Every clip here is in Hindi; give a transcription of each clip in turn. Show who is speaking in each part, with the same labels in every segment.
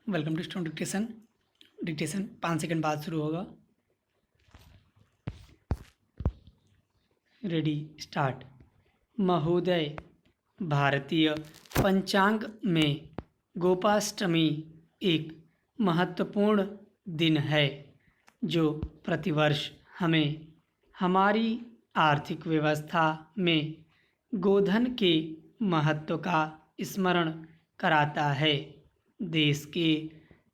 Speaker 1: Welcome to student dictation. Dictation 5 second बाद शुरू होगा। Ready start. महोदय, भारतीय पंचांग में गोपाष्टमी एक महत्वपूर्ण दिन है जो प्रतिवर्ष हमें हमारी आर्थिक व्यवस्था में गोधन के महत्व का स्मरण कराता है। देश के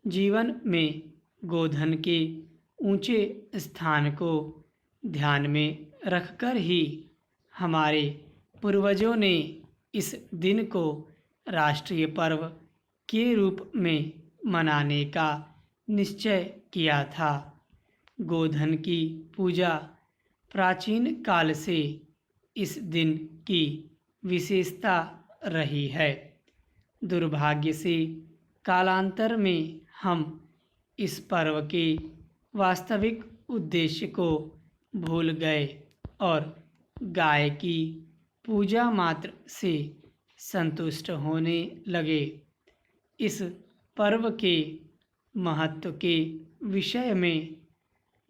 Speaker 1: जीवन में गोधन के ऊंचे स्थान को ध्यान में रखकर ही हमारे पूर्वजों ने इस दिन को राष्ट्रीय पर्व के रूप में मनाने का निश्चय किया था। गोधन की पूजा प्राचीन काल से इस दिन की विशेषता रही है। दुर्भाग्य से कालांतर में हम इस पर्व के वास्तविक उद्देश्य को भूल गए और गाय की पूजा मात्र से संतुष्ट होने लगे। इस पर्व के महत्व के विषय में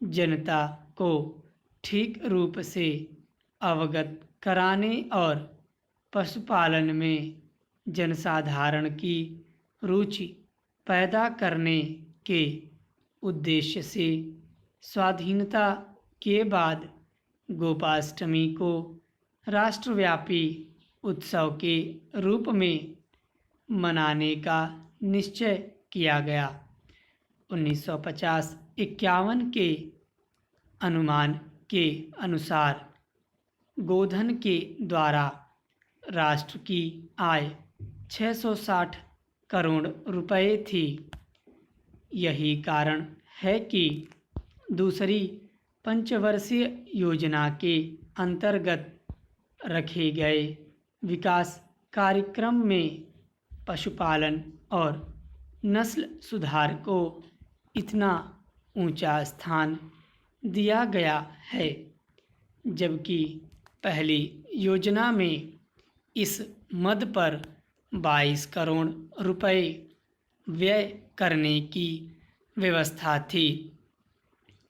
Speaker 1: जनता को ठीक रूप से अवगत कराने और पशुपालन में जनसाधारण की रुचि पैदा करने के उद्देश्य से स्वाधीनता के बाद गोपाष्टमी को राष्ट्रव्यापी उत्सव के रूप में मनाने का निश्चय किया गया। 1950-51 के अनुमान के अनुसार गोधन के द्वारा राष्ट्र की आय 660 करोड़ रुपए थी। यही कारण है कि दूसरी पंचवर्षीय योजना के अंतर्गत रखे गए विकास कार्यक्रम में पशुपालन और नस्ल सुधार को इतना ऊंचा स्थान दिया गया है, जबकि पहली योजना में इस मद पर 22 करोड़ रुपए व्यय करने की व्यवस्था थी।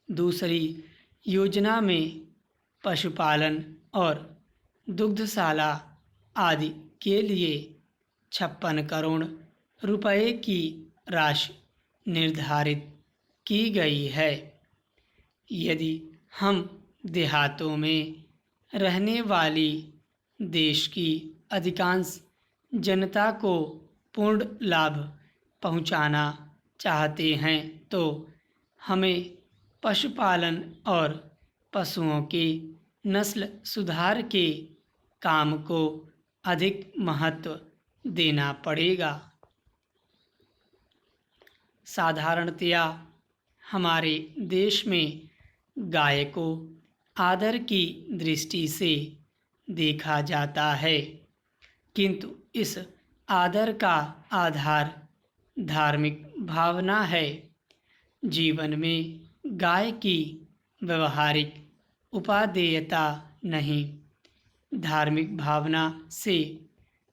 Speaker 1: दूसरी योजना में पशुपालन और दुग्धशाला आदि के लिए 56 करोड़ रुपए की राशि निर्धारित की गई है। यदि हम देहातों में रहने वाली देश की अधिकांश जनता को पूर्ण लाभ पहुंचाना चाहते हैं तो हमें पशुपालन और पशुओं के नस्ल सुधार के काम को अधिक महत्व देना पड़ेगा। साधारणतया हमारे देश में गाय को आदर की दृष्टि से देखा जाता है, किंतु इस आदर का आधार धार्मिक भावना है। जीवन में गाय की व्यवहारिक उपादेयता नहीं, धार्मिक भावना से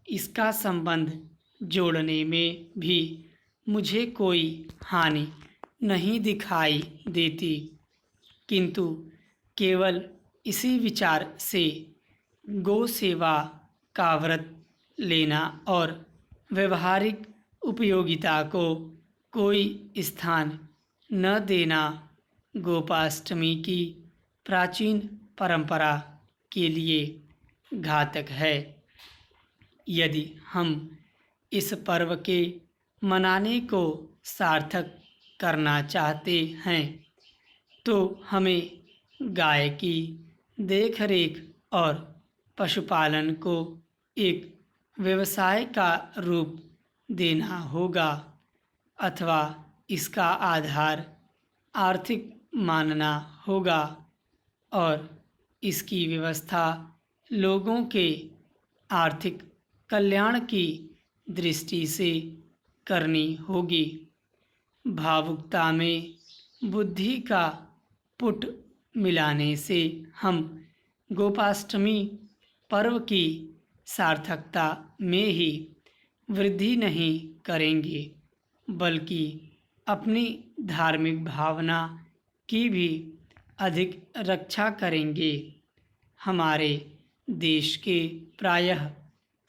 Speaker 1: इसका संबंध जोड़ने में भी मुझे कोई हानि नहीं दिखाई देती, किंतु केवल इसी विचार से गौ सेवा का व्रत लेना और व्यवहारिक उपयोगिता को कोई स्थान न देना गोपाष्टमी की प्राचीन परंपरा के लिए घातक है। यदि हम इस पर्व के मनाने को सार्थक करना चाहते हैं तो हमें गाय की देखरेख और पशुपालन को एक व्यवसाय का रूप देना होगा अथवा इसका आधार आर्थिक मानना होगा और इसकी व्यवस्था लोगों के आर्थिक कल्याण की दृष्टि से करनी होगी। भावुकता में बुद्धि का पुट मिलाने से हम गोपाष्टमी पर्व की सार्थकता में ही वृद्धि नहीं करेंगे, बल्कि अपनी धार्मिक भावना की भी अधिक रक्षा करेंगे। हमारे देश के प्रायः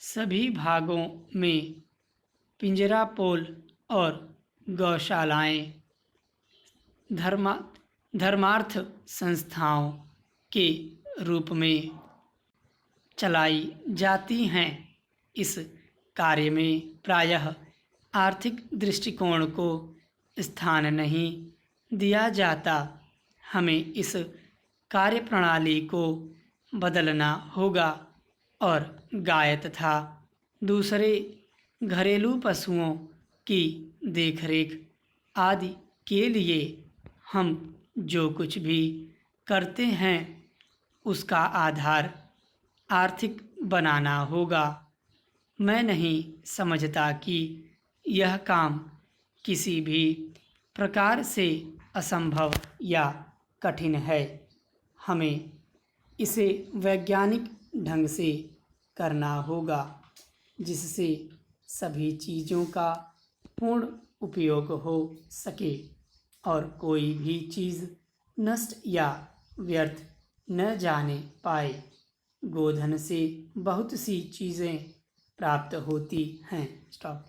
Speaker 1: सभी भागों में पिंजरापोल और गौशालाएं धर्मार्थ संस्थाओं के रूप में चलाई जाती हैं। इस कार्य में प्रायः आर्थिक दृष्टिकोण को स्थान नहीं दिया जाता। हमें इस कार्यप्रणाली को बदलना होगा और गाय तथा दूसरे घरेलू पशुओं की देखरेख आदि के लिए हम जो कुछ भी करते हैं उसका आधार आर्थिक बनाना होगा। मैं नहीं समझता कि यह काम किसी भी प्रकार से असंभव या कठिन है। हमें इसे वैज्ञानिक ढंग से करना होगा जिससे सभी चीज़ों का पूर्ण उपयोग हो सके और कोई भी चीज़ नष्ट या व्यर्थ न जाने पाए। गोधन से बहुत सी चीज़ें प्राप्त होती हैं। स्टॉप।